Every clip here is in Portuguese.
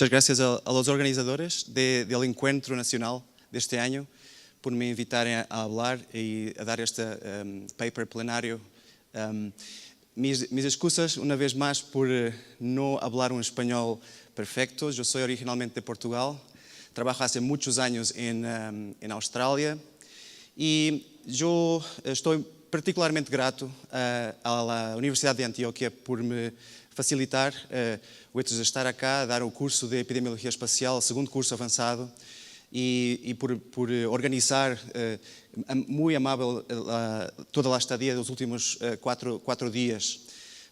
Muchas gracias a los organizadores del Encuentro Nacional de este año por me invitarem a hablar y a dar este paper plenário. Mis excusas, una vez más, por no hablar un español perfecto. Yo soy originalmente de Portugal, trabajo hace muchos años en Australia y yo estoy particularmente grato a la Universidad de Antioquia por me facilitar o hecho de estar acá a dar o curso de Epidemiologia Espacial, o segundo curso avançado, e por organizar muito amável toda a estadia dos últimos quatro dias.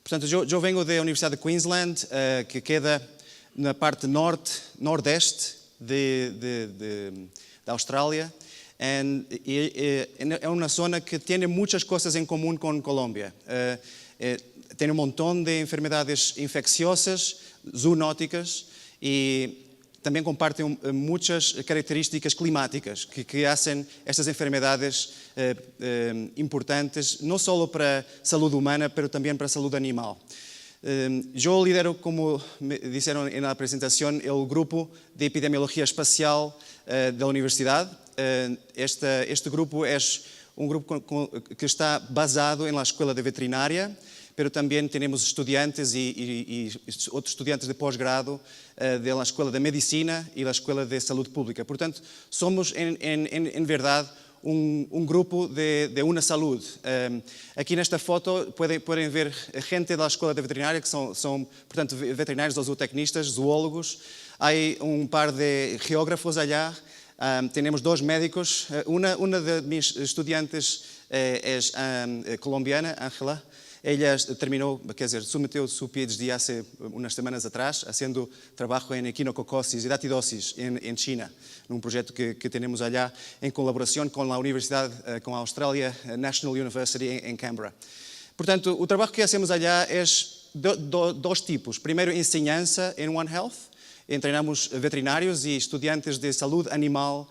Portanto, eu venho da Universidade de Queensland, que queda na parte nordeste da Austrália. É uma zona que tem muitas coisas em comum com Colômbia. Tem montão de enfermedades infecciosas, zoonóticas e também compartem muitas características climáticas que fazem estas enfermedades importantes, não só para a saúde humana, mas também para a saúde animal. Eu lidero, como me disseram na apresentação, o grupo de epidemiologia espacial da universidade. Este grupo é grupo que está basado na Escola de Veterinária, pero também temos estudantes e outros estudantes de pós-grado da Escola de Medicina e da Escola de Saúde Pública. Portanto, somos, em verdade, grupo de uma saúde. Aqui nesta foto podem ver gente da Escola de Veterinária, que são portanto, veterinários ou zootecnistas, zoólogos. Há par de geógrafos allá. Temos dois médicos. Uma de minhas estudantes é colombiana, Ángela. Ella terminou, quer dizer, submeteu su PhD hace unas semanas atrás, haciendo trabajo en equinococosis y datidosis en China, num projeto que temos allá em colaboração com a Universidade, com a Australia National University em Canberra. Portanto, o trabalho que hacemos allá é dois tipos. Primeiro, enseñanza em One Health. Treinamos veterinários e estudantes de saúde animal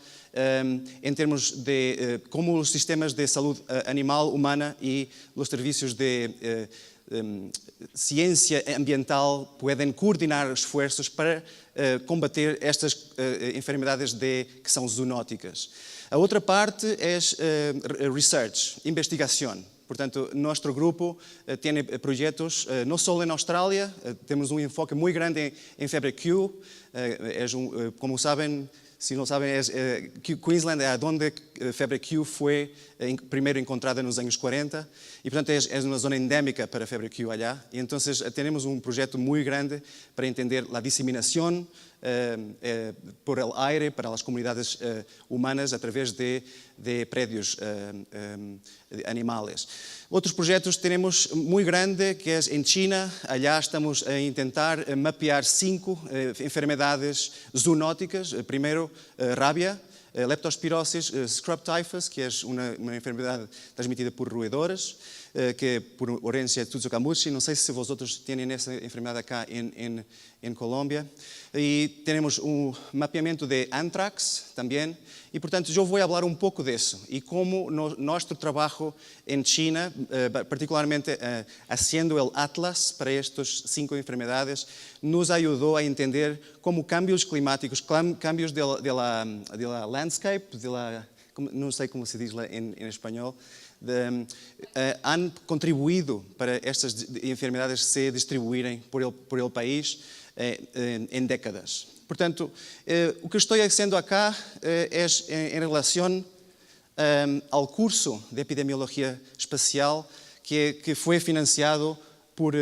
em termos de como os sistemas de saúde animal, humana e os serviços de ciência ambiental podem coordenar esforços para combater estas enfermidades que são zoonóticas. A outra parte é research, investigação. Portanto, nosso grupo tem projetos não só na Austrália, temos enfoque muito grande em febre Q. Como sabem, se não sabem, Queensland é onde a febre Q foi primeiro encontrada nos anos 40 e, portanto, é uma zona endémica para a febre Q allá. E, então, temos projeto muito grande para entender a disseminação por el aire para as comunidades humanas através de prédios animais. Outros projetos temos muito grande que é em China. Allá estamos a tentar mapear 5 enfermedades zoonóticas. Primeiro, rábia, leptospirose, scrub typhus, que é uma enfermidade transmitida por roedores, que por Orencia tsutsukamishi. Não sei se vocês têm essa enfermidade cá em Colômbia. E temos mapeamento de anthrax também. E, portanto, eu vou falar pouco disso e como nosso trabalho em China, particularmente fazendo o Atlas para estas 5 enfermedades, nos ajudou a entender como cambios climáticos, cambios da landscape, não sei como se diz lá em espanhol, han contribuído para estas enfermedades se distribuírem por el país em décadas. Portanto, o que estou fazendo acá é em relação ao curso de Epidemiologia Espacial que foi financiado por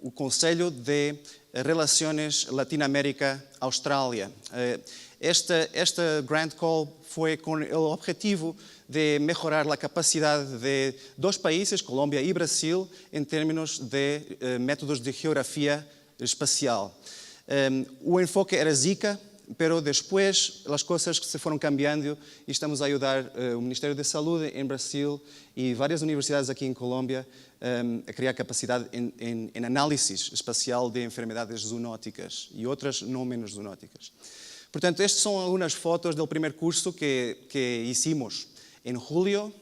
o Conselho de Relações Latinoamérica-Austrália. Esta grant call foi com o objetivo de melhorar a capacidade de 2 países, Colômbia e Brasil, em termos de métodos de geografia espacial. O enfoque era Zika, pero depois as coisas que se foram cambiando e estamos a ajudar o Ministério da Saúde em Brasil e várias universidades aqui em Colômbia a criar capacidade em análise espacial de enfermidades zoonóticas e outras não menos zoonóticas. Portanto, estas são algumas fotos do primeiro curso que hicimos em julho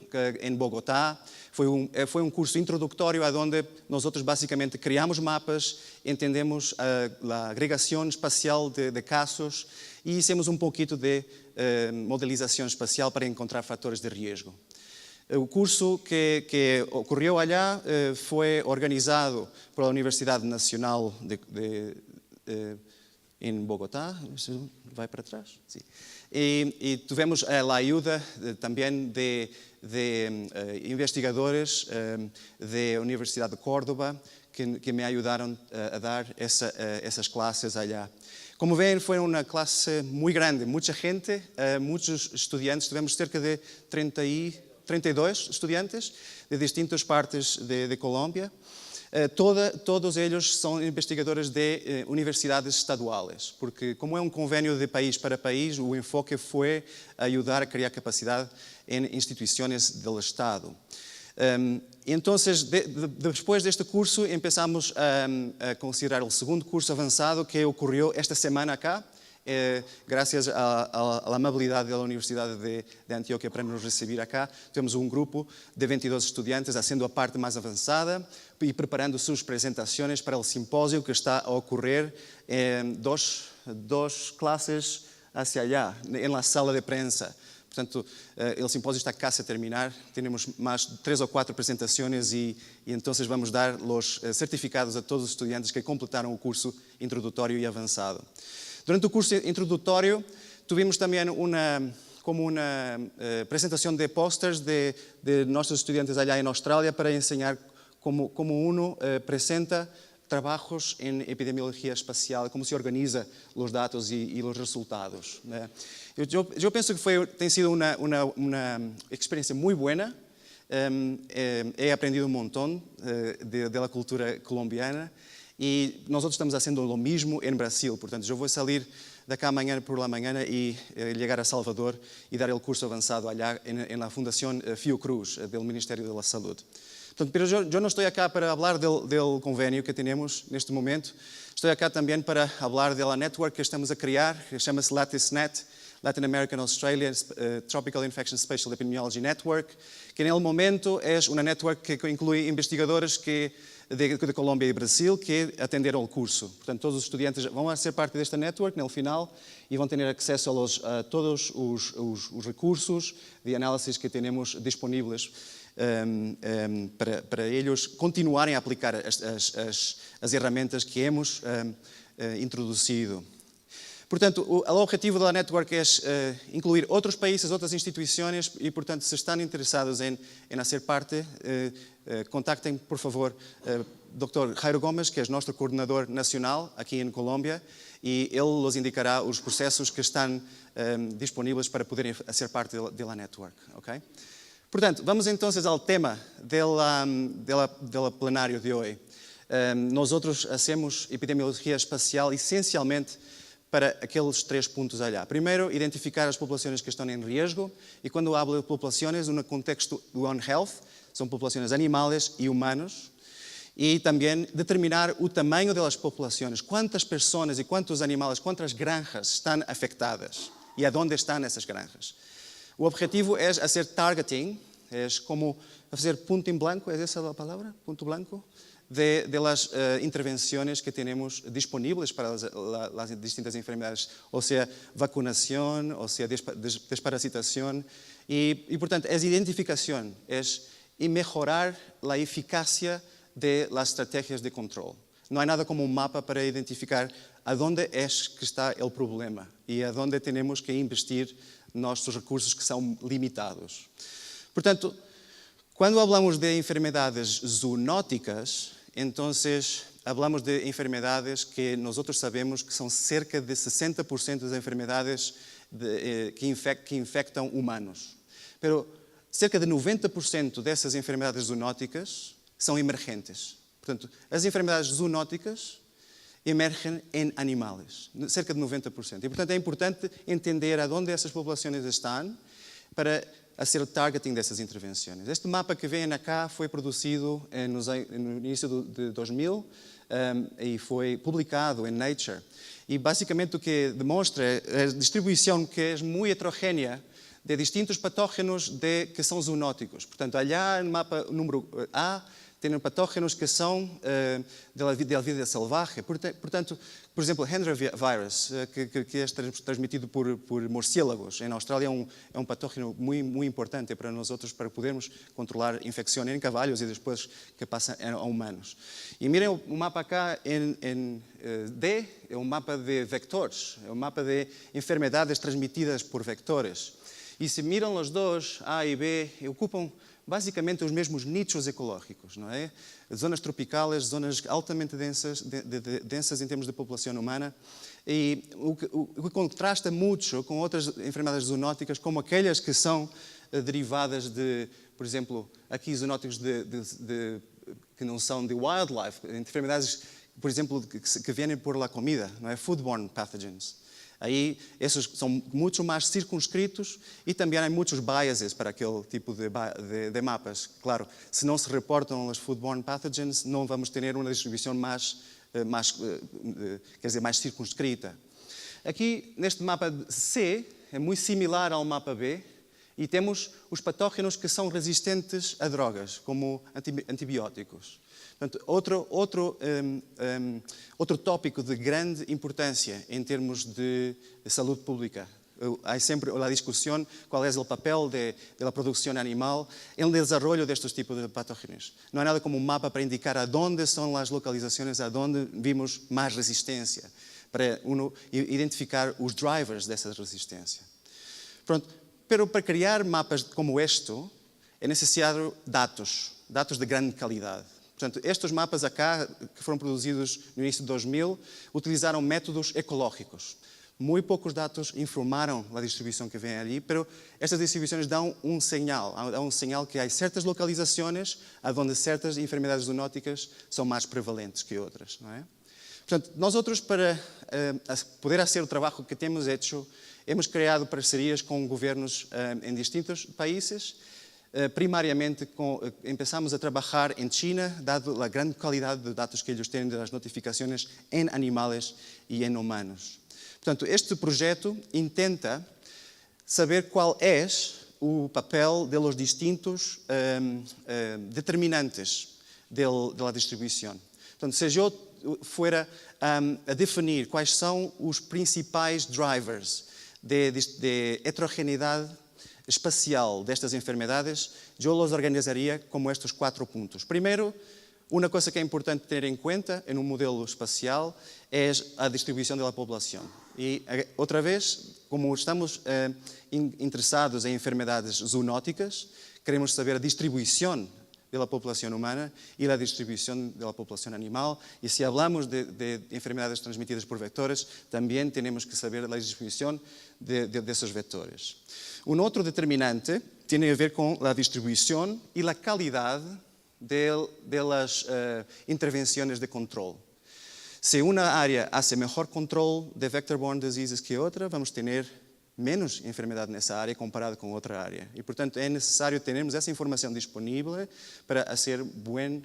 em Bogotá. Foi um curso introdutório onde nós basicamente criamos mapas, entendemos a agregação espacial de casos e hicimos um pouquinho de modelização espacial para encontrar fatores de risco. O curso que ocorreu allá foi organizado pela Universidade Nacional em Bogotá. Vai para trás? Sim. E tivemos a ajuda também de investigadores da Universidade de Córdoba que me ajudaram a dar essas classes allá. Como veem, foi uma classe muito grande, muita gente, muitos estudantes, tivemos cerca de 32 estudantes de distintas partes de Colômbia. Todos eles são investigadores de universidades estaduais, porque como é um convênio de país para país, o enfoque foi ajudar a criar capacidade em instituições do Estado. Então, depois deste curso, começamos a considerar o segundo curso avançado que ocorreu esta semana cá, graças à amabilidade da Universidade de Antioquia para nos receber acá. Temos um grupo de 22 estudantes sendo a parte mais avançada e preparando suas apresentações para o simpósio que está a ocorrer em duas classes hacia allá, na sala de prensa. Portanto, o simpósio está quase a terminar. Temos mais 3 ou 4 apresentações e então vamos dar os certificados a todos os estudantes que completaram o curso introdutório e avançado. Durante o curso introdutório, tivemos também uma apresentação de posters de nossos estudantes allá em Austrália para ensinar como uno apresenta trabalhos em epidemiologia espacial, como se organiza os dados e os resultados. Eu penso que tem sido uma experiência muito boa. He aprendido um montão da cultura colombiana e nós estamos fazendo o mesmo em Brasil. Portanto, eu vou sair daqui amanhã por la mañana e chegar a Salvador e dar o curso avançado allá na Fundação Fiocruz, do Ministério da Saúde. Pero eu não estou aqui para falar do convênio que temos neste momento. Estou aqui também para falar da network que estamos a criar, que chama-se LatisNet, Latin American Australia Tropical Infection Spatial Epidemiology Network, que no momento é uma network que inclui investigadores de Colômbia e Brasil que atenderam o curso. Portanto, todos os estudantes vão ser parte desta network no final e vão ter acesso a todos os recursos de análise que temos disponíveis para eles continuarem a aplicar as ferramentas que hemos introduzido. Portanto, o objetivo da network é incluir outros países, outras instituições e, portanto, se estão interessados em fazer parte, contactem, por favor, Dr. Jairo Gomes, que é nosso coordenador nacional aqui em Colômbia, e ele os indicará os processos que estão disponíveis para poderem ser parte da network. Okay? Portanto, vamos então ao tema do plenário de hoje. Nós hacemos epidemiologia espacial essencialmente para aqueles 3 pontos allá. Primeiro, identificar as populações que estão em risco, e quando hablo de populações, no contexto do One Health, são populações animais e humanos, e também determinar o tamanho das populações, quantas pessoas e quantos animais, quantas granjas estão afetadas e aonde estão essas granjas. O objetivo é fazer targeting, é como fazer ponto em branco, é essa a palavra? Ponto branco? De las intervenções que temos disponíveis para as distintas enfermedades, ou seja, vacunação, ou seja, desparasitação, e portanto, a identificação é melhorar a eficácia das estratégias de controle. Não há nada como um mapa para identificar aonde é que está o problema e aonde temos que investir nossos recursos que são limitados. Portanto, quando falamos de enfermedades zoonóticas, então falamos de enfermedades que nós sabemos que são cerca de 60% das enfermedades que infectam humanos. Mas cerca de 90% dessas enfermedades zoonóticas são emergentes. Portanto, as enfermedades zoonóticas emergem em animais, cerca de 90%. E, portanto, é importante entender aonde essas populações estão para fazer o targeting dessas intervenções. Este mapa que vem cá foi produzido no início de 2000 e foi publicado em Nature. E, basicamente, o que demonstra é a distribuição que é muito heterogénea de distintos patógenos que são zoonóticos. Portanto, allá no mapa número A, tem patógenos que são da vida selvagem. Portanto, por exemplo, o Hendra virus, que é transmitido por morcélagos. Em Austrália é um patógeno muito importante para nós outros, para podermos controlar infecção em cavalos e depois que passa a humanos. E mirem o mapa cá em D, é um mapa de vectores, é um mapa de enfermedades transmitidas por vectores. E se miram os dois, A e B, ocupam basicamente os mesmos nichos ecológicos, não é? Zonas tropicais, zonas altamente densas em termos de população humana, e o que contrasta muito com outras enfermidades zoonóticas, como aquelas que são derivadas de, por exemplo, aqui zoonóticos que não são de wildlife, enfermidades, por exemplo, que vêm por la comida, não é? Foodborne pathogens. Aí, esses são muito mais circunscritos e também há muitos biases para aquele tipo de mapas. Claro, se não se reportam os foodborne pathogens, não vamos ter uma distribuição mais circunscrita. Aqui, neste mapa C, é muito similar ao mapa B, e temos os patógenos que são resistentes a drogas, como antibióticos. Portanto, outro tópico de grande importância em termos de saúde pública. Há sempre a discussão qual é o papel da produção animal no desenvolvimento destes tipos de patógenos. Não há nada como um mapa para indicar aonde são as localizações, aonde vimos mais resistência, para identificar os drivers dessa resistência. Pronto, para criar mapas como este, é necessário dados de grande qualidade. Portanto, estes mapas acá, que foram produzidos no início de 2000, utilizaram métodos ecológicos. Muito poucos dados informaram a distribuição que vem ali, mas estas distribuições dão um sinal que há certas localizações onde certas enfermidades zoonóticas são mais prevalentes que outras, não é? Portanto, nós outros, para poder fazer o trabalho que temos feito, hemos criado parcerias com governos em distintos países. Primariamente, começamos a trabalhar em China, dado a grande qualidade de dados que eles têm das notificações em animais e em humanos. Portanto, este projeto intenta saber qual é o papel dos distintos determinantes da distribuição. Portanto, se eu fuera a definir quais são os principais drivers de heterogeneidade espacial destas enfermedades, eu os organizaria como estes 4 pontos. Primeiro, uma coisa que é importante ter em conta em um modelo espacial é a distribuição da população. E, outra vez, como estamos interessados em enfermedades zoonóticas, queremos saber a distribuição da população humana e a distribuição da população animal. E se falamos de enfermedades transmitidas por vectores, também temos que saber a distribuição desses vetores. Um outro determinante tem a ver com a distribuição e a qualidade das intervenções de controle. Se uma área hace melhor controle de vector-borne diseases que outra, vamos ter menos enfermidade nessa área comparado com outra área. E, portanto, é necessário termos essa informação disponível para fazer bom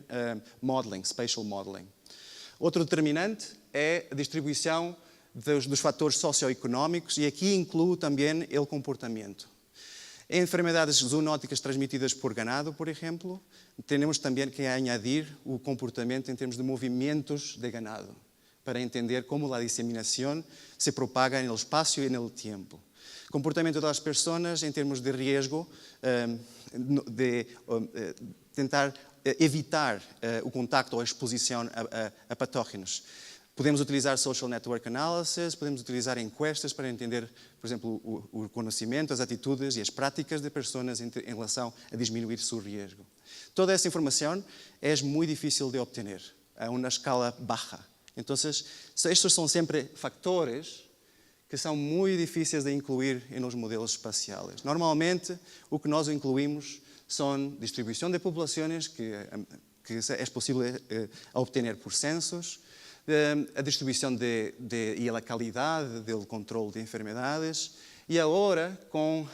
modeling, spatial modeling. Outro determinante é a distribuição dos fatores socioeconómicos, e aqui incluo também o comportamento. Em enfermedades zoonóticas transmitidas por ganado, por exemplo, temos também que añadir o comportamento em termos de movimentos de ganado, para entender como a disseminação se propaga no espaço e no tempo. Comportamento das pessoas em termos de risco, de tentar evitar o contacto ou a exposição a patógenos. Podemos utilizar social network analysis, podemos utilizar encuestas para entender, por exemplo, o conhecimento, as atitudes e as práticas de pessoas em relação a diminuir seu risco. Toda essa informação é muito difícil de obter a uma escala baixa. Então, estes são sempre fatores que são muito difíceis de incluir nos modelos espaciais. Normalmente, o que nós incluímos são distribuição de populações, que é possível obter por censos, a distribuição e a qualidade do controle de enfermedades, e agora, com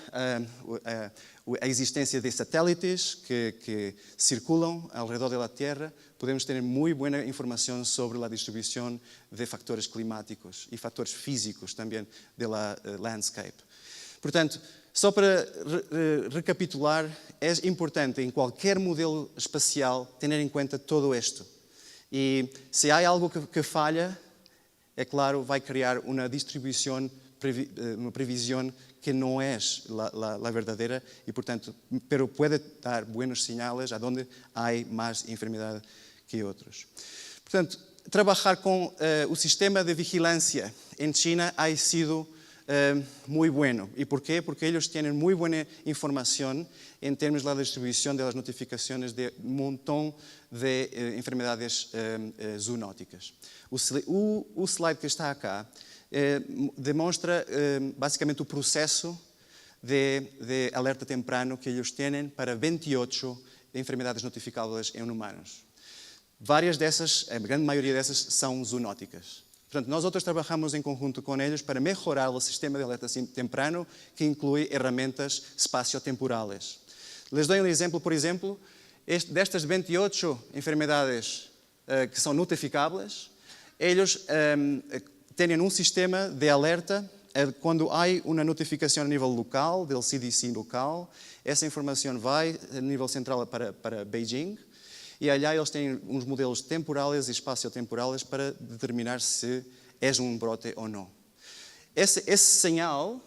a existência de satélites que circulam ao redor da Terra, podemos ter muito boa informação sobre a distribuição de fatores climáticos e fatores físicos também da landscape. Portanto, Só para recapitular, é importante em qualquer modelo espacial ter em conta todo isto. E se há algo que falha, é claro, vai criar uma distribuição, uma previsão que não é a verdadeira e, portanto, pero pode dar buenos sinais aonde há mais enfermidade que outros. Portanto, trabalhar com o sistema de vigilância em China ha sido muy bueno. ¿Y por qué? Porque ellos tienen muy buena información en términos de la distribución de las notificaciones de un montón de enfermedades zoonóticas. O slide que está acá demonstra basicamente o processo de alerta temprano que eles têm para 28 enfermedades notificáveis em humanos. Várias dessas, a grande maioria dessas, são zoonóticas. Portanto, nós outros trabalhamos em conjunto com eles para melhorar o sistema de alerta temprano, que inclui ferramentas espaciotemporales. Les dou um exemplo, por exemplo, destas 28 enfermedades que são notificáveis, eles têm um sistema de alerta quando há uma notificação a nível local, do CDC local, essa informação vai a nível central para Beijing, e allá eles têm uns modelos temporais e espaciotemporais para determinar se é brote ou não. Esse sinal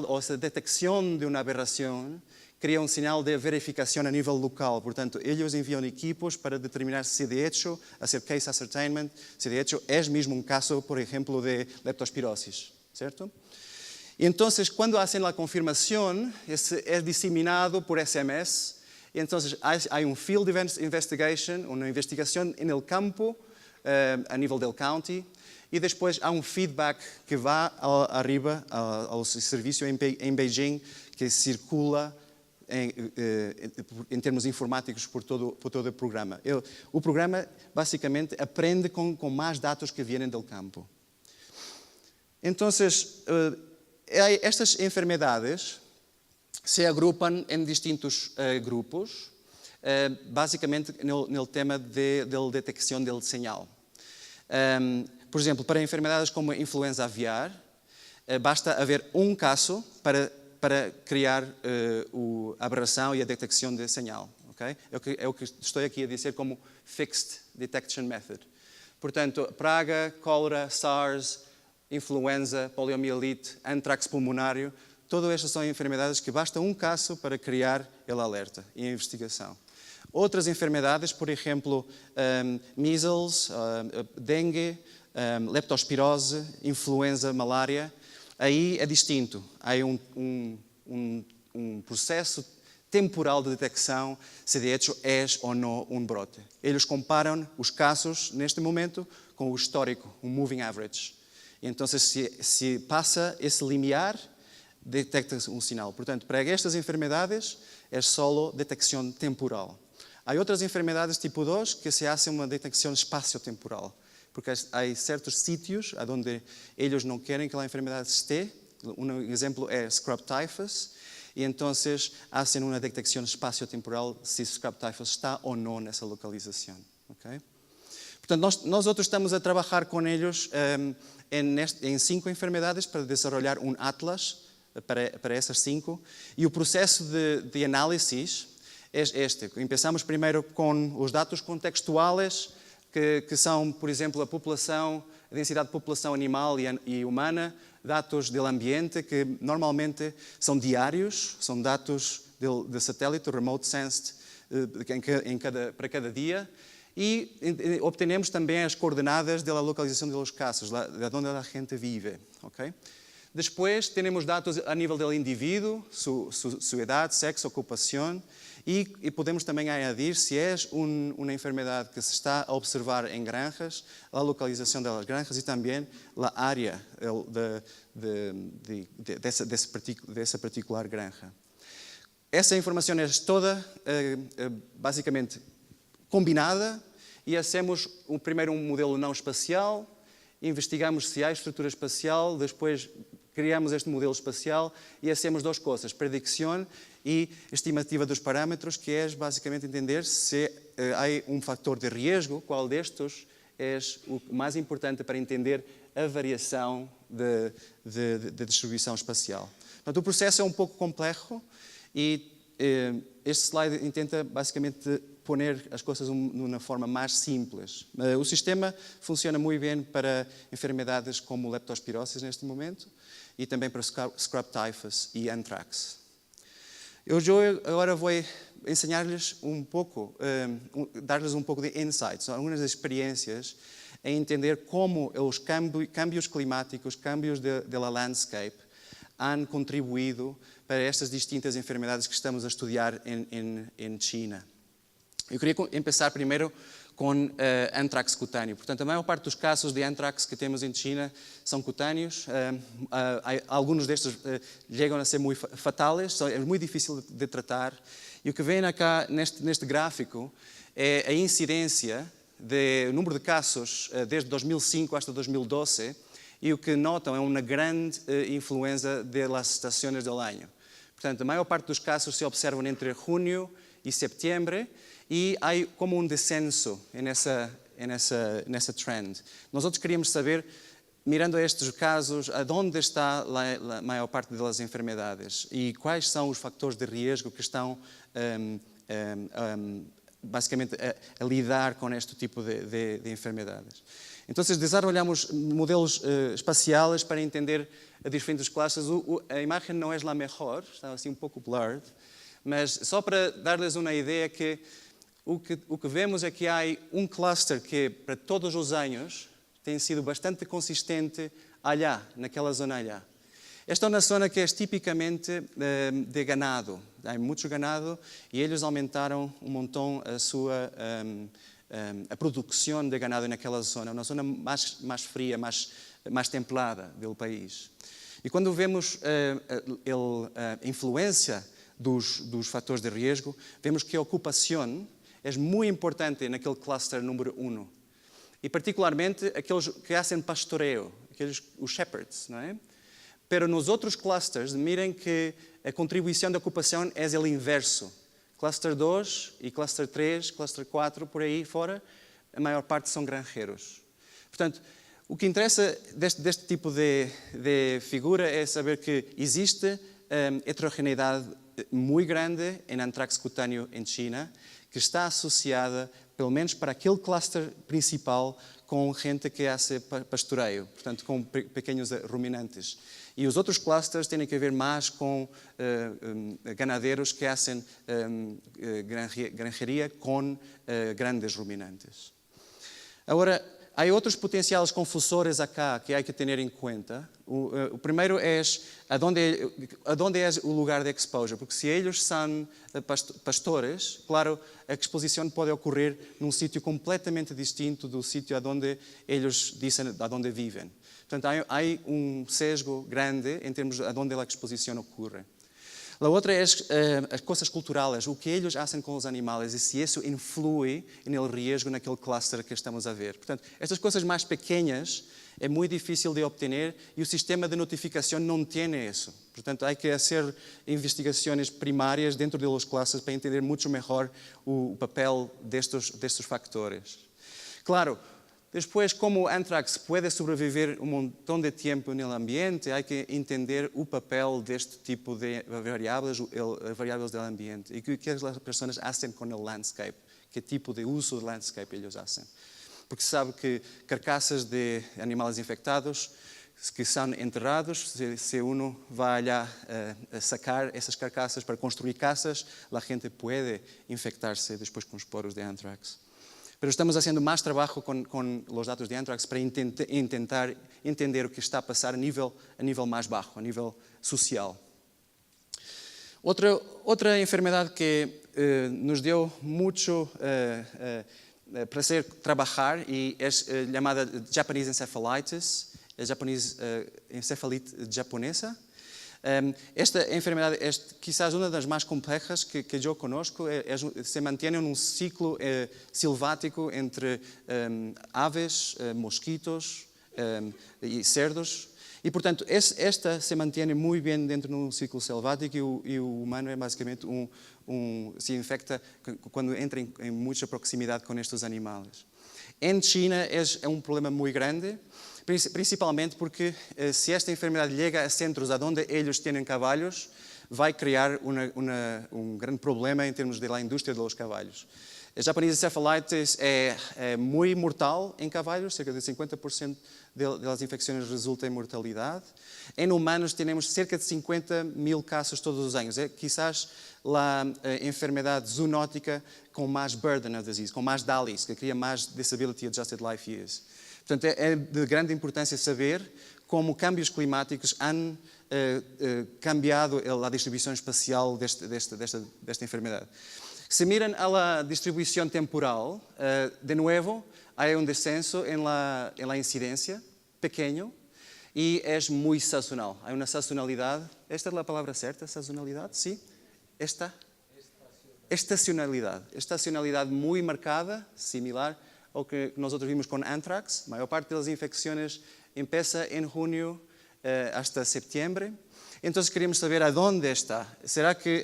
ou essa detecção de uma aberração cria sinal de verificação a nível local. Portanto, eles enviam equipos para determinar se de hecho, hacer case ascertainment, se de hecho é mesmo caso, por exemplo, de leptospirosis, certo? E então, quando hacen a confirmação, é disseminado por SMS. Então, há field investigation, uma investigação no campo, a nível do county, e depois há feedback que vai arriba ao serviço em Beijing, que circula em termos informáticos por todo o programa. O programa, basicamente, aprende com mais dados que vêm do campo. Então, estas enfermedades se agrupam em distintos grupos, basicamente no tema da detecção do sinal. Por exemplo, para enfermedades como a influenza aviar, basta haver um caso para criar a aberração e a detecção de sinal. Okay? É o que estou aqui a dizer como Fixed Detection Method. Portanto, praga, cólera, SARS, influenza, poliomielite, antrax pulmonário, todas estas são enfermedades que basta um caso para criar o alerta e a investigação. Outras enfermedades, por exemplo, measles, dengue, leptospirose, influenza, malária, aí é distinto. Há um processo temporal de detecção se de hecho é ou não brote. Eles comparam os casos, neste momento, com o histórico, um moving average. Então, se passa esse limiar, detecta sinal. Portanto, para estas enfermedades, é só detecção temporal. Há outras enfermedades tipo 2 que se faz uma detecção espaciotemporal, porque há certos sítios onde eles não querem que a enfermidade esteja. Um exemplo é scrub typhus, e então fazem uma detecção espaciotemporal se scrub typhus está ou não nessa localização. Okay? Portanto, nós outros estamos a trabalhar com eles em 5 enfermedades para desenvolver um atlas para essas 5, e o processo de análise é este. Começamos primeiro com os dados contextuais, que são, por exemplo, a densidade de população animal e humana, dados do ambiente, que normalmente são diários, são dados de satélite, remote sensed, para cada dia, e obtenemos também as coordenadas da localização dos casos, de onde a gente vive. Okay? Depois, temos dados a nível do indivíduo, sua idade, sexo, ocupação, e podemos também añadir se é uma enfermidade que se está a observar em granjas, a localização das granjas e também a área dessa particular granja. Essa informação é toda, basicamente, combinada, e hacemos primeiro um modelo não espacial, investigamos se há estrutura espacial, depois criamos este modelo espacial e hacemos 2 coisas, predição e estimativa dos parâmetros, que é basicamente entender se há um fator de risco, qual destes é o mais importante para entender a variação de distribuição espacial. Portanto, o processo é um pouco complexo e este slide intenta basicamente poner as coisas de uma forma mais simples. O sistema funciona muito bem para enfermidades como leptospirose neste momento e também para scrub typhus e anthrax. Eu agora vou ensinar-lhes um pouco, dar-lhes um pouco de insights, algumas experiências em entender como os câmbios climáticos, câmbios da landscape, han contribuído para estas distintas enfermidades que estamos a estudar em China. Eu queria começar primeiro com anthrax cutâneo. Portanto, a maior parte dos casos de anthrax que temos em China são cutâneos. Alguns destes chegam a ser muito fatais, é muito difícil de tratar. E o que vem cá neste gráfico é a incidência do número de casos desde 2005 até 2012, e o que notam é uma grande influência das estações do ano. Portanto, a maior parte dos casos se observam entre junho e setembro, e há como um descenso nessa trend. Nós outros queríamos saber, mirando estes casos, onde está a maior parte das enfermidades e quais são os fatores de risco que estão basicamente a lidar com este tipo de enfermedades. Então, desenvolvemos modelos espaciais para entender as diferentes classes. A imagem não é a melhor, está assim um pouco blurred, mas só para dar-lhes uma ideia que o que vemos é que há um cluster que, para todos os anos, tem sido bastante consistente allá, naquela zona allá. Esta é uma zona que é tipicamente de ganado. Há muito ganado e eles aumentaram um montão a produção de ganado naquela zona, uma zona mais fria, mais templada do país. E quando vemos a influência dos fatores de risco, vemos que a ocupação é muito importante naquele cluster número 1. E particularmente aqueles que fazem pastoreio, os shepherds, não é? Pero nos outros clusters, mirem que a contribuição da ocupação é o inverso. Cluster 2 e Cluster 3, Cluster 4, por aí fora, a maior parte são granjeiros. Portanto, o que interessa deste tipo de figura é saber que existe heterogeneidade muito grande em anthrax cutâneo em China, que está associada, pelo menos para aquele cluster principal, com gente que hace pastoreio, portanto, com pequenos ruminantes. E os outros clusters têm a ver mais com ganadeiros que fazem granjeria com grandes ruminantes. Agora, há outros potenciais confusores acá que há que ter em conta. O primeiro é aonde é o lugar de exposure, porque se eles são pastores, claro, a exposição pode ocorrer num sítio completamente distinto do sítio onde eles dizem onde vivem. Portanto, há um sesgo grande em termos de onde a exposição ocorre. A outra é as coisas culturais, o que eles fazem com os animais e se isso influi no risco naquele cluster que estamos a ver. Portanto, estas coisas mais pequenas é muito difícil de obter e o sistema de notificação não tem isso. Portanto, há que fazer investigações primárias dentro dos clusters para entender muito melhor o papel destes fatores. Claro, depois, como o anthrax pode sobreviver um montão de tempo no ambiente, há que entender o papel deste tipo de variáveis do ambiente e que as pessoas fazem com o landscape, que tipo de uso do landscape eles fazem. Porque se sabe que carcaças de animais infectados que são enterrados, se uno vai lá sacar essas carcaças para construir casas, a gente pode infectar-se depois com os poros de anthrax. Mas estamos fazendo mais trabalho com os dados de anthrax para tentar entender o que está a passar a nível mais baixo, a nível social. Outra enfermidade que nos deu muito prazer trabalhar e é chamada Japanese encephalitis, a encefalite japonesa. Esta enfermedade é quizás uma das mais complexas que eu conozco. Se mantém num ciclo silvático entre aves, mosquitos e cerdos. E, portanto, esta se mantém muito bem dentro de um ciclo selvático e o humano é basicamente se infecta quando entra em muita proximidade com estes animais. Em China é um problema muito grande Principalmente porque se esta enfermedade chega a centros onde eles têm cavalos, vai criar um grande problema em termos da indústria dos cavalos. A Japanese encephalitis é muito mortal em cavalos, cerca de 50% das infecções resultam em mortalidade. Em humanos temos cerca de 50.000 casos todos os anos. É quizás a enfermedade zoonótica com mais burden of disease, com mais DALYs, que cria mais disability adjusted life years. Portanto, é de grande importância saber como cambios climáticos han cambiado a distribuição espacial desta enfermedade. Se miran a la distribución temporal, de nuevo, hay un descenso en la incidencia, pequeño, y es muy sazonal. Hay una sazonalidad. ¿Esta es la palabra certa? ¿Sazonalidad? Sí. Estacionalidad. Estacionalidad muy marcada, similar ao que nosotros vimos con anthrax. A maior parte das infecções empieza en junio hasta septiembre. Então, queríamos saber aonde está. Será que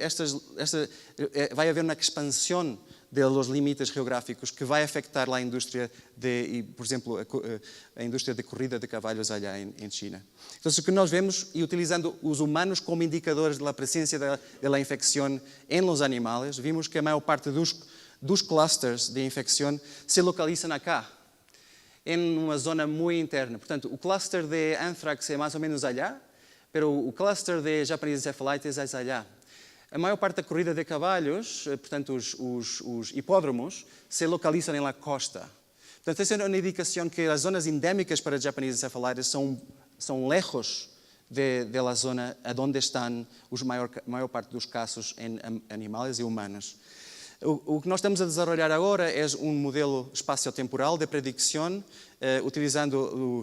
vai haver uma expansão dos limites geográficos que vai afetar a indústria por exemplo, a indústria de corrida de cavalos allá em China? Então, o que nós vemos, e utilizando os humanos como indicadores da presença da infecção em los animais, vimos que a maior parte dos clusters de infecção se localizam acá, em uma zona muito interna. Portanto, o cluster de anthrax é mais ou menos allá, pero o cluster de Japanese encephalitis é allá. A maior parte da corrida de cavalos, portanto, os hipódromos, se localizam na costa. Portanto, essa é uma indicação que as zonas endémicas para Japanese encephalitis são lejos da zona onde estão a maior parte dos casos em animais e humanos. O que nós estamos a desenvolver agora é um modelo espaciotemporal de predição, utilizando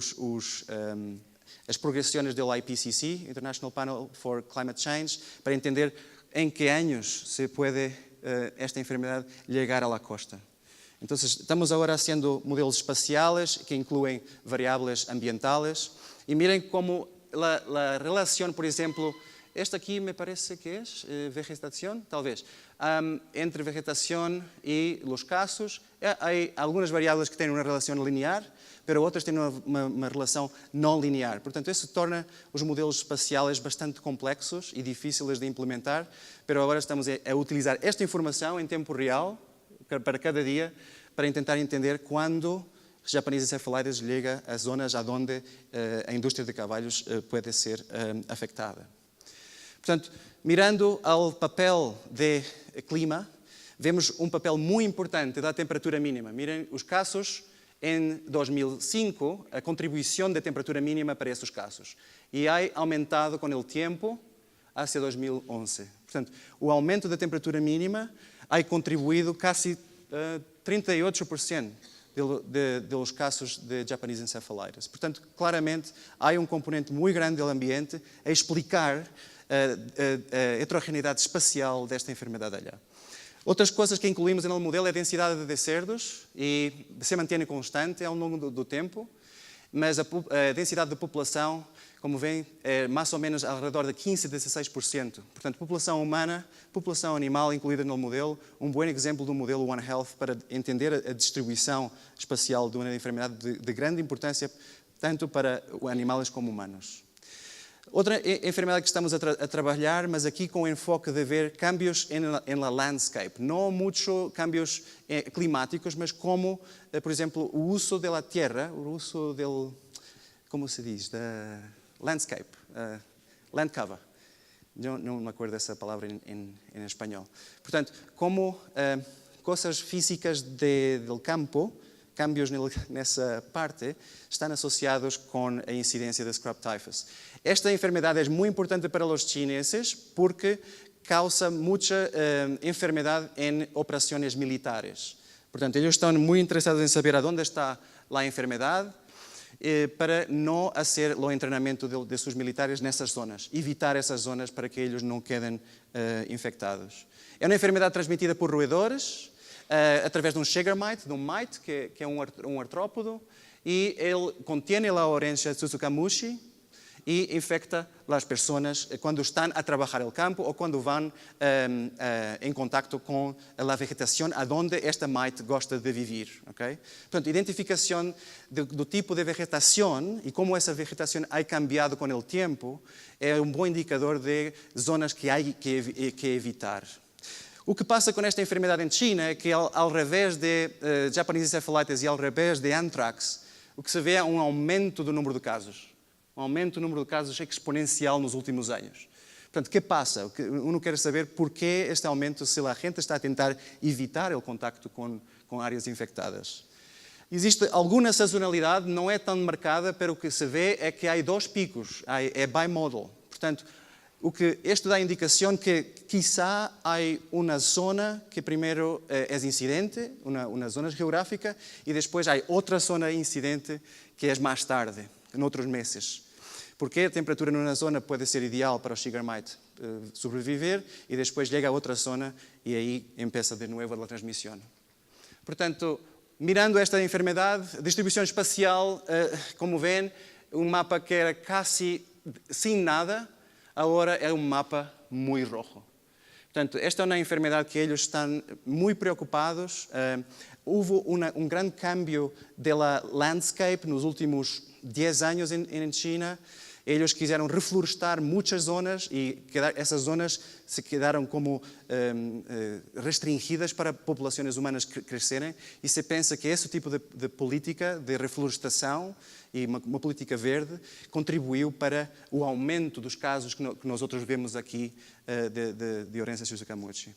as progressões do IPCC, International Panel for Climate Change, para entender em que anos se pode esta enfermedade chegar à costa. Então, estamos agora fazendo modelos espaciais que incluem variáveis ambientais. E mirem como a relação, por exemplo, esta aqui me parece que é vegetação, talvez. Entre vegetação e os casos, há algumas variáveis que têm uma relação linear, mas outras têm uma relação não linear. Portanto, isso torna os modelos espaciais bastante complexos e difíceis de implementar, mas agora estamos a utilizar esta informação em tempo real, para cada dia, para tentar entender quando Japanese encephalitis chega às zonas onde a indústria de cavalos pode ser afetada. Portanto, mirando ao papel de clima, vemos um papel muito importante da temperatura mínima. Mirem os casos em 2005, a contribuição da temperatura mínima para esses casos. E ha aumentado com o tempo até 2011. Portanto, o aumento da temperatura mínima ha contribuído quase 38% dos casos de Japanese encephalitis. Portanto, claramente, há um componente muito grande do ambiente a explicar a heterogeneidade espacial desta enfermidade allá. Outras coisas que incluímos no modelo é a densidade de cerdos, e se mantém constante ao longo do tempo, mas a densidade de população, como veem, é mais ou menos ao redor de 15% a 16%. Portanto, população humana, população animal incluída no modelo, um bom exemplo do modelo One Health para entender a distribuição espacial de uma enfermidade de grande importância, tanto para animais como humanos. Outra enfermidade que estamos a trabalhar, mas aqui com o enfoque de ver cambios na landscape. Não muito cambios climáticos, mas como, por exemplo, o uso da terra, o uso do, como se diz, da landscape, land cover. Não me acordo dessa palavra em espanhol. Portanto, como coisas físicas do campo, cambios nessa parte, estão associados com a incidência da scrub typhus. Esta enfermidade é muito importante para os chineses porque causa muita enfermidade em operações militares. Portanto, eles estão muito interessados em saber onde está a enfermidade para não fazer o treinamento de seus militares nessas zonas, evitar essas zonas para que eles não quedem infectados. É uma enfermidade transmitida por roedores, através de um sugar mite, de um mite, que é um artrópodo, e ele contém a origem Tsutsukamishi, e infecta as pessoas quando estão a trabalhar no campo ou quando vão em contacto com a vegetação onde esta mite gosta de viver. Okay? Portanto, identificação do tipo de vegetação e como essa vegetação ha cambiado com o tempo é um bom indicador de zonas que há que evitar. O que passa com esta enfermidade em China é que, ao revés de Japanese encephalitis e ao revés de anthrax, o que se vê é um aumento do número de casos. Um aumento do número de casos exponencial nos últimos anos. Portanto, o que passa? Uno quer saber porquê este aumento, se a gente está a tentar evitar o contacto com áreas infectadas. Existe alguma sazonalidade, não é tão marcada, pero o que se vê é que há 2 picos, é bimodal. Portanto, o que isto dá indicação que quizá há uma zona que primeiro é incidente, uma zona geográfica, e depois há outra zona incidente que é mais tarde, em outros meses. Porque a temperatura numa zona pode ser ideal para o sugar mite sobreviver e depois chega a outra zona e aí começa de novo a transmissão. Portanto, mirando esta enfermidade, distribuição espacial, como veem, um mapa que era quase sem nada, agora é um mapa muito rojo. Portanto, esta é uma enfermidade que eles estão muito preocupados. Houve um grande cambio da landscape nos últimos 10 anos em China. Eles quiseram reflorestar muitas zonas e essas zonas se quedaram como restringidas para populações humanas crescerem. E se pensa que esse tipo de política de reflorestação e uma política verde contribuiu para o aumento dos casos que nós outros vemos aqui de Orense Suzukamochi.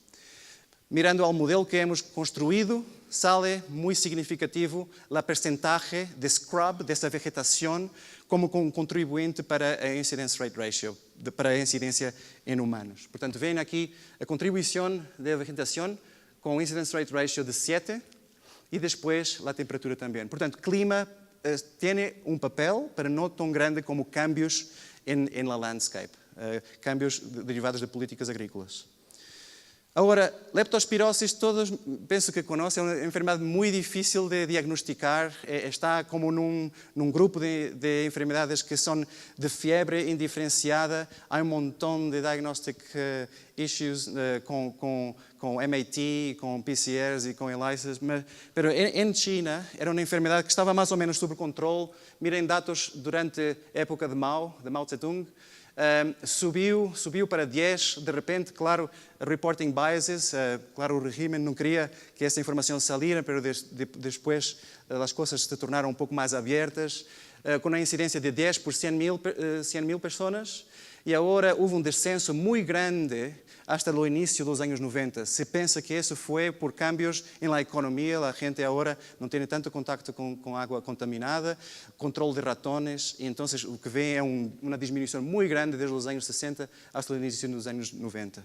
Mirando ao modelo que hemos construído, sale muito significativo a percentagem de scrub dessa vegetação como um contribuinte para a incidence rate ratio, para a incidência em humanos. Portanto, veem aqui a contribuição da vegetação com incidence rate ratio de 7 e depois a temperatura também. Portanto, clima tem um papel, para não tão grande como cambios em la landscape, cambios derivados de políticas agrícolas. Agora, leptospirose, todos penso que conhecem, é uma enfermidade muito difícil de diagnosticar. Está como num grupo de enfermidades que são de febre indiferenciada. Há um montão de diagnostic issues com MAT, com PCRs e com ELISAs. Mas em China, era uma enfermidade que estava mais ou menos sob controle. Mirem dados durante a época de Mao Zedong. Subiu para 10, de repente, claro, reporting biases, claro, o regime não queria que essa informação saísse, mas depois as coisas se tornaram um pouco mais abertas, com uma incidência de 10 por 100 mil pessoas, e agora houve um descenso muito grande hasta o início dos anos 90. Se pensa que isso foi por cambios na economia, a gente agora não tem tanto contacto com água contaminada, controle de ratones, e então o que vem é uma diminuição muito grande desde os anos 60 até o início dos anos 90.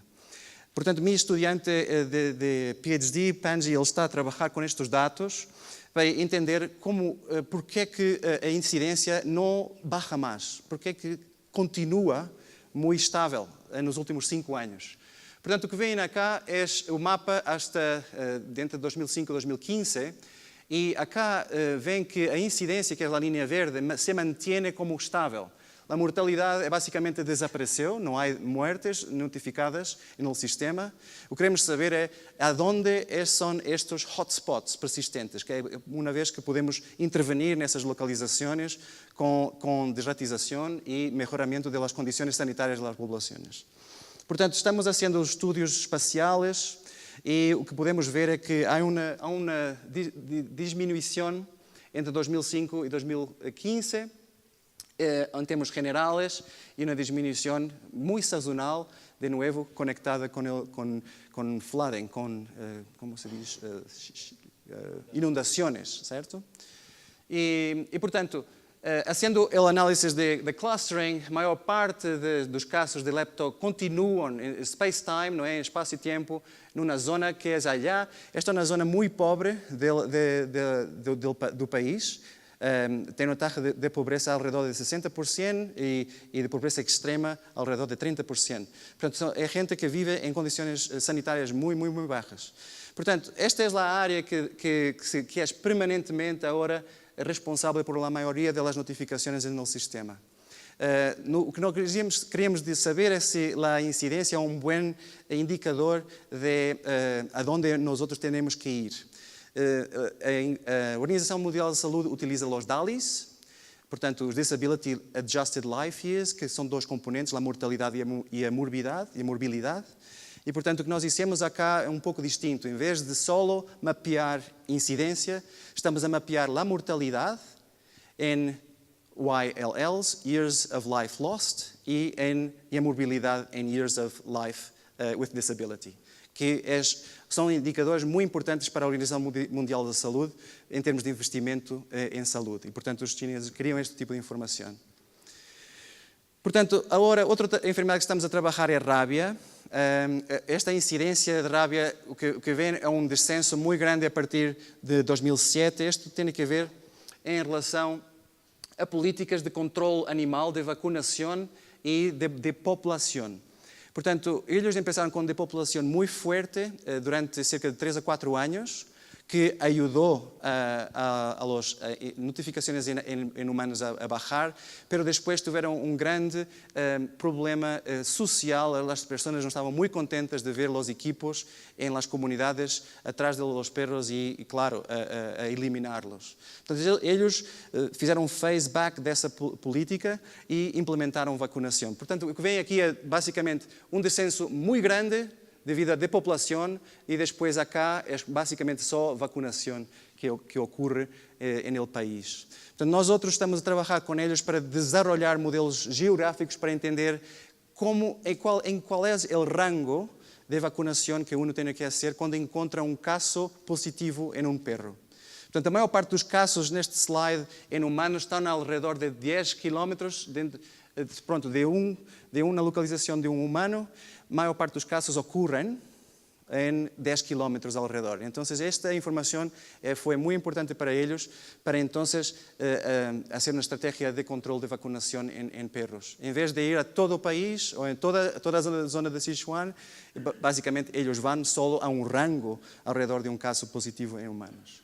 Portanto, meu estudante de PhD, Panji, ele está a trabalhar com estes dados, vai entender por que a incidência não baixa mais, por que continua muito estável nos últimos 5 anos. Portanto, o que vem cá é o mapa hasta dentro de 2005 2015, e acá vem que a incidência, que é a linha verde, se mantém como estável. A mortalidade basicamente desapareceu, não há mortes notificadas no sistema. O que queremos saber é aonde são estes hotspots persistentes, que é uma vez que podemos intervenir nessas localizações com desratização e melhoramento das condições sanitárias das populações. Portanto, estamos fazendo estudos espaciais e o que podemos ver é que há uma diminuição entre 2005 e 2015, em termos generais, e uma diminuição muito sazonal, de novo, conectada com flooding, como se diz, inundações, certo? E portanto, fazendo o análise de clustering, a maior parte dos casos de lepto continuam em space-time, não é? Em espaço e tempo, numa zona que é allá. Esta é uma zona muito pobre do país. Tem uma taxa de pobreza ao redor de 60% e de pobreza extrema ao redor de 30%. Portanto, é gente que vive em condições sanitárias muito, muito, muito baixas. Portanto, esta é a área que é permanentemente agora responsável por a maioria das notificações no sistema. O que nós queríamos de saber é se a incidência é um bom indicador de aonde nós outros temos que ir. A Organização Mundial da Saúde utiliza os DALYs, portanto, os Disability Adjusted Life Years, que são 2 componentes, a mortalidade e a morbilidade. E, portanto, o que nós dissemos acá é um pouco distinto. Em vez de solo mapear incidência, estamos a mapear a mortalidade em YLLs, Years of Life Lost, e a morbilidade em Years of Life with Disability, que são indicadores muito importantes para a Organização Mundial da Saúde em termos de investimento em saúde. E, portanto, os chineses queriam este tipo de informação. Portanto, agora, outra enfermidade que estamos a trabalhar é a rábia. Esta incidência de rábia, o que vem é um descenso muito grande a partir de 2007. Isto tem a ver em relação a políticas de controle animal, de vacunação e de população. Portanto, eles empezaram com uma depopulação muito forte durante cerca de 3 a 4 anos, que ajudou a notificações em humanos a baixar, mas depois tiveram um grande problema social. As pessoas não estavam muito contentes de ver os equipos em las comunidades atrás de los perros e claro, a eliminá-los. Portanto, eles fizeram um phase back dessa política e implementaram vacunação. Portanto, o que vem aqui é basicamente um descenso muito grande devido à depopulação e depois acá é basicamente só vacunação que ocorre no país. Portanto, nós outros estamos a trabalhar com eles para desenvolver modelos geográficos para entender em qual é o rango de vacunação que uno tem que fazer quando encontra um caso positivo em um perro. Portanto, a maior parte dos casos neste slide em humanos estão ao redor de 10 quilómetros de uma localização de um humano. A maior parte dos casos ocorrem em 10 quilómetros ao redor. Então, esta informação foi muito importante para eles, para então fazer uma estratégia de controle de vacunação em perros. Em vez de ir a todo o país ou em toda a zona de Sichuan, basicamente eles vão só a um rango ao redor de um caso positivo em humanos.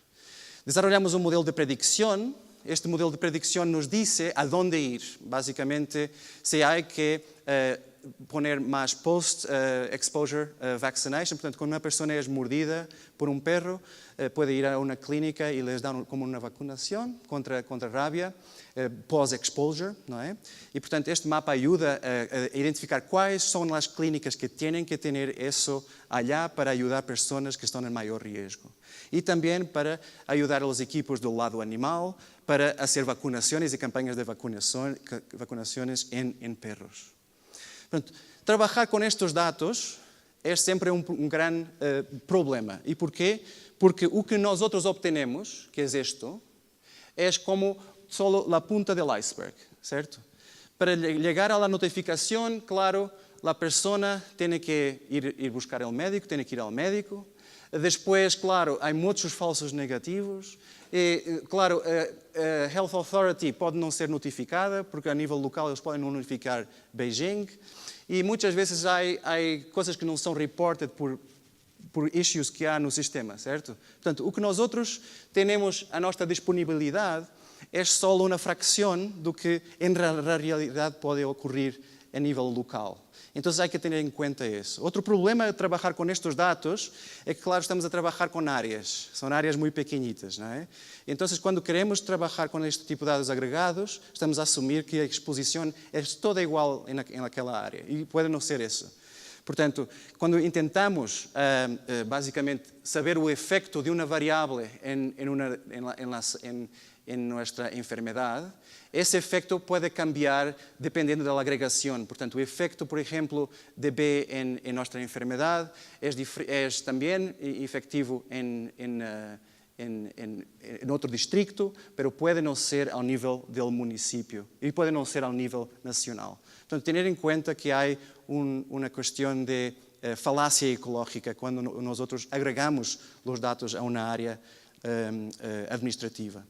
Desenvolvemos um modelo de predição. Este modelo de predição nos diz aonde ir. Basicamente, se há que poner mais post-exposure vaccination. Portanto, quando uma pessoa é mordida por um perro, pode ir a uma clínica e lhes dar como uma vacunação contra a rábia, pós-exposure, não é? E, portanto, este mapa ajuda a identificar quais são as clínicas que têm que ter isso allá para ajudar pessoas que estão em maior risco. E também para ajudar os equipos do lado animal para fazer vacunações e campanhas de vacunações em perros. Portanto, trabalhar com estes dados é sempre um grande problema. E porquê? Porque o que nós outros obtenemos, que é isto, é como só a punta do iceberg, certo? Para chegar à notificação, claro, a pessoa tem que ir buscar o médico, tem que ir ao médico. Depois, claro, há muitos falsos negativos. E, claro, a Health Authority pode não ser notificada, porque a nível local eles podem não notificar Beijing. E muitas vezes há coisas que não são reported por issues que há no sistema, certo? Portanto, o que nós outros temos a nossa disponibilidade é só uma fração do que em realidade pode ocorrer a nível local. Então, há que ter em conta isso. Outro problema de trabalhar com estes dados é que, claro, estamos a trabalhar com áreas. São áreas muito pequenitas, não é? Então, quando queremos trabalhar com este tipo de dados agregados, estamos a assumir que a exposição é toda igual naquela área. E pode não ser isso. Portanto, quando intentamos, basicamente, saber o efeito de uma variável em nossa enfermidade, esse efeito pode cambiar dependendo da agregação. Portanto, o efeito, por exemplo, de B em nossa enfermidade é também efetivo em outro distrito, mas pode não ser ao nível do município e pode não ser ao nível nacional. Portanto, ter em conta que há uma questão de falácia ecológica quando nós outros agregamos os dados a uma área administrativa.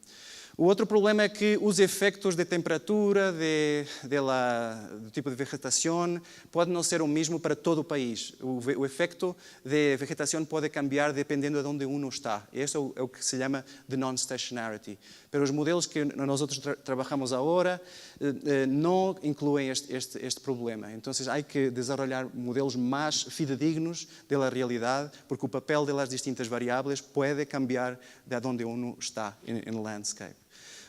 O outro problema é que os efeitos de temperatura, do tipo de vegetação, podem não ser o mesmo para todo o país. O efeito de vegetação pode cambiar dependendo de onde uno está. Isso é o que se chama de non-stationarity. Mas os modelos que nós trabalhamos agora não incluem este problema. Então, há que desenvolver modelos mais fidedignos da realidade, porque o papel das distintas variáveis pode cambiar de onde uno está no landscape.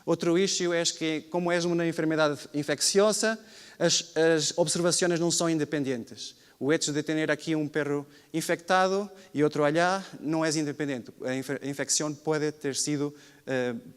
Outro issue é que, como é uma enfermidade infecciosa, as observações não são independentes. O hecho de ter aqui um perro infectado e outro allá não é independente. A infecção pode ter sido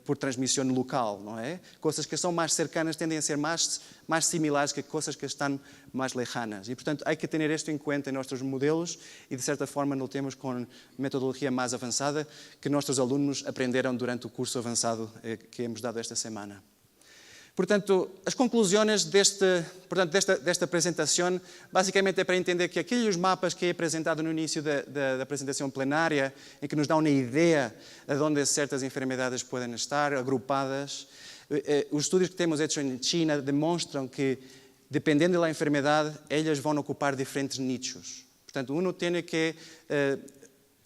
por transmissão local, não é? Coisas que são mais cercanas tendem a ser mais similares que coisas que estão mais lejanas. E, portanto, há que ter isto em conta em nossos modelos e, de certa forma, não temos com metodologia mais avançada que nossos alunos aprenderam durante o curso avançado que hemos dado esta semana. Portanto, as conclusões desta apresentação, basicamente é para entender que aqueles mapas que é apresentado no início da apresentação plenária, em que nos dá uma ideia de onde certas enfermidades podem estar agrupadas, os estudos que temos feitos em China demonstram que, dependendo da enfermidade, elas vão ocupar diferentes nichos. Portanto, uno tem que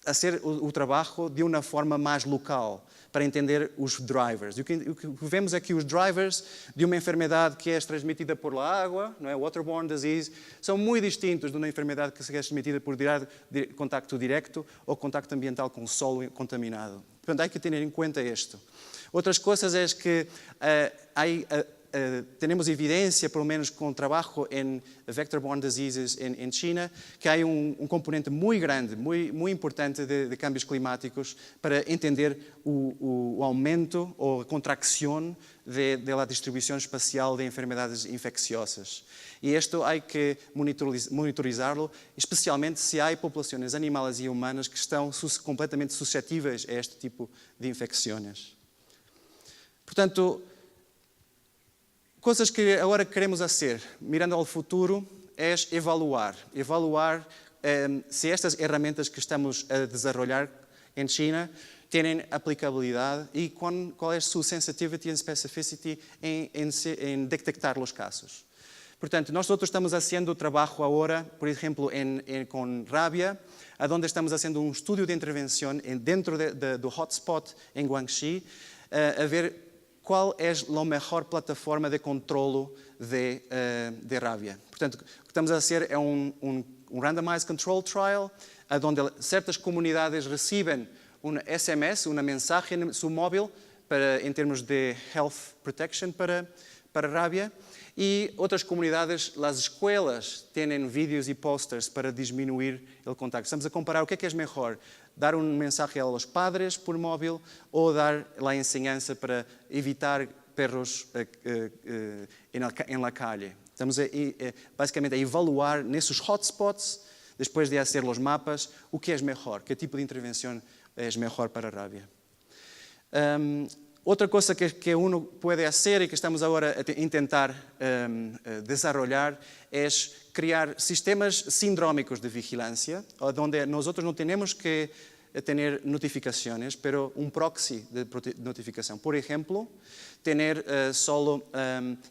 fazer o trabalho de uma forma mais local, para entender os drivers. O que vemos é que os drivers de uma enfermidade que é transmitida por água, não é? Waterborne disease, são muito distintos de uma enfermidade que é transmitida por contacto direto ou contacto ambiental com solo contaminado. Portanto, há que ter em conta isto. Outras coisas é que temos evidência, pelo menos com o trabalho em vector-borne diseases em China, que há um componente muito grande, muito importante de câmbios climáticos para entender o aumento ou a contracção da distribuição espacial de enfermidades infecciosas. E isto há que monitorizá-lo, especialmente se há populações animais e humanas que estão completamente suscetíveis a este tipo de infecções. Portanto, coisas que agora queremos fazer, mirando ao futuro, é evaluar se estas ferramentas que estamos a desenvolver em China têm aplicabilidade e qual é a sua sensitivity and specificity em detectar os casos. Portanto, nós outros estamos fazendo trabalho agora, por exemplo, com rábia, onde estamos fazendo um estudo de intervenção dentro do hotspot em Guangxi, a ver qual é a melhor plataforma de controlo de rábia. Portanto, o que estamos a fazer é um randomized control trial, onde certas comunidades recebem um SMS, uma mensagem no seu móvel, em termos de health protection para rábia, e outras comunidades, as escolas, têm vídeos e posters para diminuir o contacto. Estamos a comparar o que é melhor, dar uma mensagem aos padres por móvel ou dar a ensinança para evitar perros em la calle. Estamos basicamente a evaluar nesses hotspots, depois de fazer os mapas, o que é melhor, que tipo de intervenção é melhor para a rábia. Outra coisa que uno pode fazer e que estamos agora a tentar desenvolver é criar sistemas sindrómicos de vigilância, onde nós não temos que ter notificações, mas um proxy de notificação. Por exemplo, ter só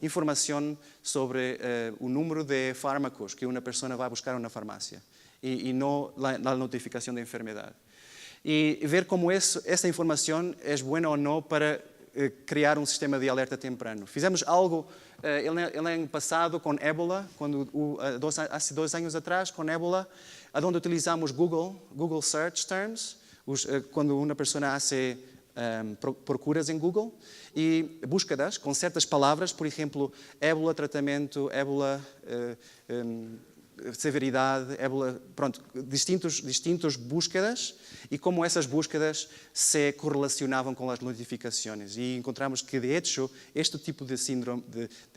informação sobre o número de fármacos que uma pessoa vai buscar na farmácia e não a notificação da enfermidade. E ver como essa informação é boa ou não para criar um sistema de alerta temprano. Fizemos algo no ano passado com ébola, há 2 anos atrás, com ébola, onde utilizamos Google Search Terms, quando uma pessoa faz procuras em Google e búsquedas com certas palavras, por exemplo, ébola, tratamento, ébola, severidade, ébola, pronto, distintas búsquedas e como essas búsquedas se correlacionavam com as notificações. E encontramos que, de hecho, este tipo de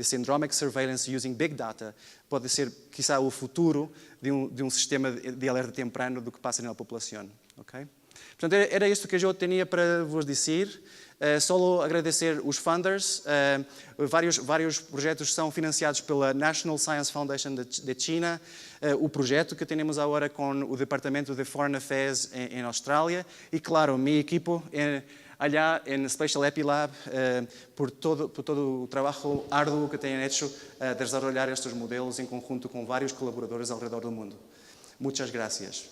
syndromic surveillance using big data pode ser, quizá, o futuro de um sistema de alerta temprano do que passa na população. Okay? Portanto, era isto que eu tinha para vos dizer. Só agradecer os funders. Vários projetos são financiados pela National Science Foundation de China. O projeto que temos agora com o Departamento de Foreign Affairs em Austrália. E, claro, a minha equipe allá en Spatial Epilab por todo o trabalho árduo que têm hecho a desarrollar estes modelos em conjunto com vários colaboradores ao redor do mundo. Muchas gracias.